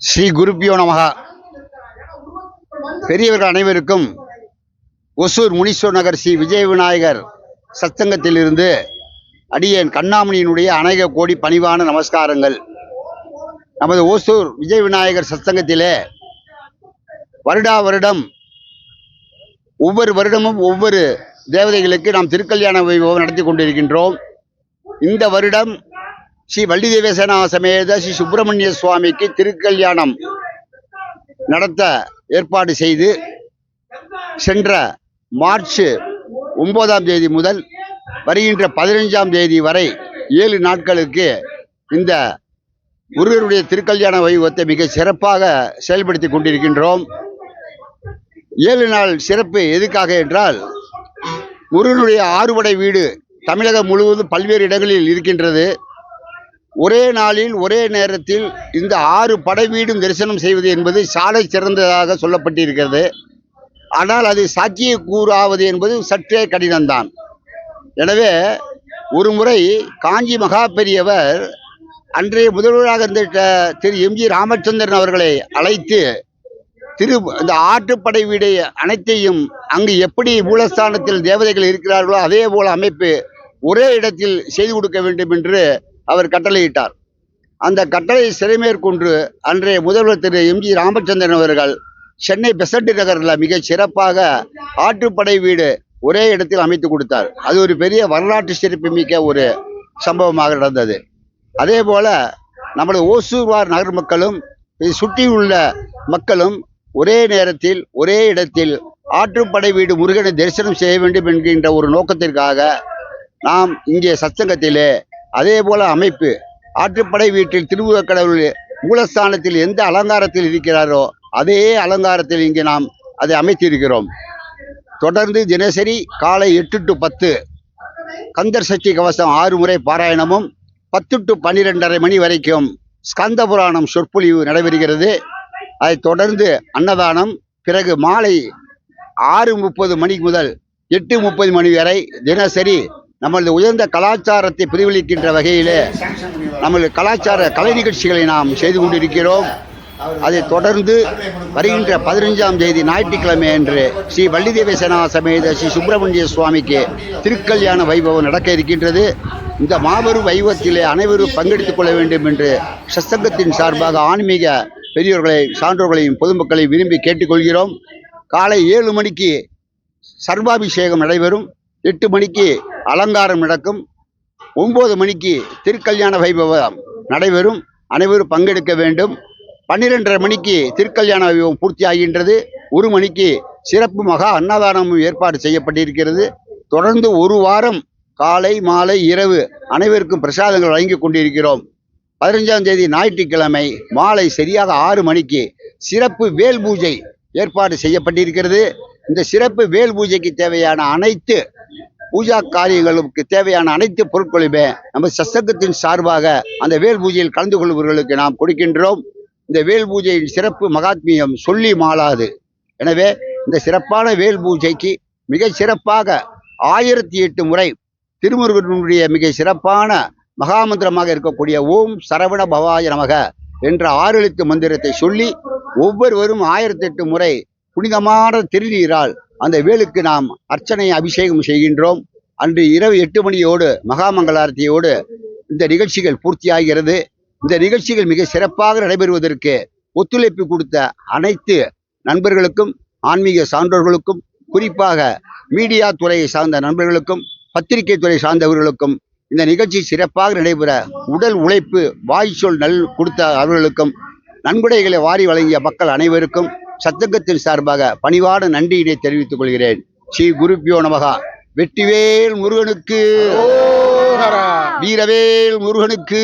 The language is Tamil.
ஸ்ரீ குருப்பியோ நமகா. பெரியவர்கள் அனைவருக்கும் ஒசூர் முனீஸ்வர் நகர் ஸ்ரீ விஜய விநாயகர் சத்சங்கத்திலிருந்து அடியேன் கண்ணாமணியினுடைய அநேக கோடி பணிவான நமஸ்காரங்கள். நமது ஒசூர் விஜய விநாயகர் சத்சங்கத்திலே வருடா வருடம் ஒவ்வொரு வருடமும் ஒவ்வொரு தேவதைகளுக்கு நாம் திருக்கல்யாண வைபவம் நடத்தி கொண்டிருக்கின்றோம். இந்த வருடம் ஸ்ரீ வள்ளி தேவசேனா சமேத ஸ்ரீ சுப்பிரமணிய சுவாமிக்கு திருக்கல்யாணம் நடத்த ஏற்பாடு செய்து சென்ற மார்ச் 9ஆம் தேதி முதல் வருகின்ற 15ஆம் தேதி வரை 7 நாட்களுக்கு இந்த முருகருடைய திருக்கல்யாண வைபவத்தை மிக சிறப்பாக செயல்படுத்தி கொண்டிருக்கின்றோம். 7 நாள் சிறப்பு எதுக்காக என்றால், முருகனுடைய 6 படை வீடு தமிழகம் முழுவதும் பல்வேறு இடங்களில் இருக்கின்றது. ஒரே நாளில் ஒரே நேரத்தில் இந்த 6 படை வீடும் தரிசனம் செய்வது என்பது சாலை சிறந்ததாக சொல்லப்பட்டிருக்கிறது. ஆனால் அது சாத்தியக்கூறாவது என்பது சற்றே கடினம்தான். எனவே ஒரு முறை காஞ்சி மகா பெரியவர் அன்றைய முதல்வராக இருந்த திரு எம்.ஜி. ராமச்சந்திரன் அவர்களை அழைத்து இந்த ஆற்றுப்படை வீடை அனைத்தையும் அங்கு எப்படி மூலஸ்தானத்தில் தேவதைகள் இருக்கிறார்களோ அதே போல அமைப்பு ஒரே இடத்தில் செய்து கொடுக்க வேண்டும் என்று அவர் கட்டளையிட்டார். அந்த கட்டளை சிறைமேற்கொண்டு அன்றைய முதல்வர் திரு எம்.ஜி. ராமச்சந்திரன் அவர்கள் சென்னை பெசன்ட் நகரில் மிக சிறப்பாக ஆற்றுப்படை வீடு ஒரே இடத்தில் அமைத்து கொடுத்தார். அது ஒரு பெரிய வரலாற்று சிறப்புமிக்க ஒரு சம்பவமாக நடந்தது. அதே போல நமது ஓசூர்வார் நகர் மக்களும் சுற்றியுள்ள மக்களும் ஒரே நேரத்தில் ஒரே இடத்தில் ஆற்றுப்படை வீடு முருகனை தரிசனம் செய்ய வேண்டும் என்கின்ற ஒரு நோக்கத்திற்காக நாம் இங்கே சத்சங்கத்திலே அதே போல அமைப்பு ஆற்றுப்படை வீட்டில் திருமுகக்கடவுள் மூலஸ்தானத்தில் எந்த அலங்காரத்தில் இருக்கிறாரோ அதே அலங்காரத்தில் இங்கே நாம் அதை அமைத்திருக்கிறோம். தொடர்ந்து தினசரி காலை 8 to 10 கந்தர் சஷ்டி கவசம் 6 முறை பாராயணமும் 10 to 12:30 மணி வரைக்கும் ஸ்கந்த புராணம் சொற்பொழிவு நடைபெறுகிறது. அதை தொடர்ந்து அன்னதானம். பிறகு மாலை 6:30 மணி முதல் 8:30 மணி வரை தினசரி நமது உயர்ந்த கலாச்சாரத்தை பிரதிபலிக்கின்ற வகையிலே நமது கலாச்சார கலை நிகழ்ச்சிகளை நாம் செய்து கொண்டிருக்கிறோம். அதை தொடர்ந்து வருகின்ற 15ஆம் தேதி ஞாயிற்றுக்கிழமை அன்று ஸ்ரீ வள்ளி தேவசேனா சமேத ஸ்ரீ சுப்பிரமணிய சுவாமிக்கு திருக்கல்யாண வைபவம் நடக்க இருக்கின்றது. இந்த மாபெரும் வைபவத்திலே அனைவரும் பங்கெடுத்துக் கொள்ள வேண்டும் என்று சத்சங்கத்தின் சார்பாக ஆன்மீக பெரியோர்களை, சான்றோர்களையும் பொதுமக்களையும் விரும்பி கேட்டுக்கொள்கிறோம். காலை 7 மணிக்கு சர்வாபிஷேகம் நடைபெறும். 8 மணிக்கு அலங்காரம் நடக்கும். 9 மணிக்கு திருக்கல்யாண வைபவம் நடைபெறும். அனைவரும் பங்கெடுக்க வேண்டும். 12:30 மணிக்கு திருக்கல்யாண வைபவம் பூர்த்தி ஆகின்றது. 1 மணிக்கு சிறப்பு மகா அன்னதானமும் ஏற்பாடு செய்யப்பட்டிருக்கிறது. தொடர்ந்து 1 வாரம் காலை மாலை இரவு அனைவருக்கும் பிரசாதங்கள் வழங்கி கொண்டிருக்கிறோம். 15ஆம் தேதி ஞாயிற்றுக்கிழமை மாலை சரியாக 6 மணிக்கு சிறப்பு வேல் பூஜை ஏற்பாடு செய்யப்பட்டிருக்கிறது. இந்த சிறப்பு வேல் பூஜைக்கு தேவையான அனைத்து பூஜா காரியங்களுக்கு தேவையான அனைத்து பொருட்களுமே நம்ம சத்சங்கத்தின் சார்பாக அந்த வேல் பூஜையில் கலந்து கொள்பவர்களுக்கு நாம் கொடுக்கின்றோம். இந்த வேல் பூஜையின் சிறப்பு மகாத்மியம் சொல்லி மாளாது. எனவே இந்த சிறப்பான வேல் பூஜைக்கு மிக சிறப்பாக 1008 முறை திருமுருகனுடைய மிக சிறப்பான மகாமந்திரமாக இருக்கக்கூடிய ஓம் சரவண பவாய நமக என்ற 6 எழுத்து மந்திரத்தை சொல்லி ஒவ்வொருவரும் 1008 முறை புனிதமான திருநீரால் அந்த வேலுக்கு நாம் அர்ச்சனை அபிஷேகம் செய்கின்றோம். அன்று இரவு 8 மணியோடு மகாமங்களாரத்தியோடு இந்த நிகழ்ச்சிகள் பூர்த்தியாகிறது. இந்த நிகழ்ச்சிகள் மிக சிறப்பாக நடைபெறுவதற்கு ஒத்துழைப்பு கொடுத்த அனைத்து நண்பர்களுக்கும், ஆன்மீக சான்றோர்களுக்கும், குறிப்பாக மீடியா துறையை சார்ந்த நண்பர்களுக்கும், பத்திரிகை துறை சார்ந்தவர்களுக்கும், இந்த நிகழ்ச்சி சிறப்பாக நடைபெற உடல் உழைப்பு வாய் சொல் கொடுத்த அவர்களுக்கும், நன்கொடைகளை வாரி வழங்கிய மக்கள் அனைவருக்கும் சத்சங்கத்தின் சார்பாக பணிவான நன்றியினை தெரிவித்துக் கொள்கிறேன். ஸ்ரீ குருப்பியோ நமகா. வெற்றிவேல் முருகனுக்கு, வீரவேல் முருகனுக்கு.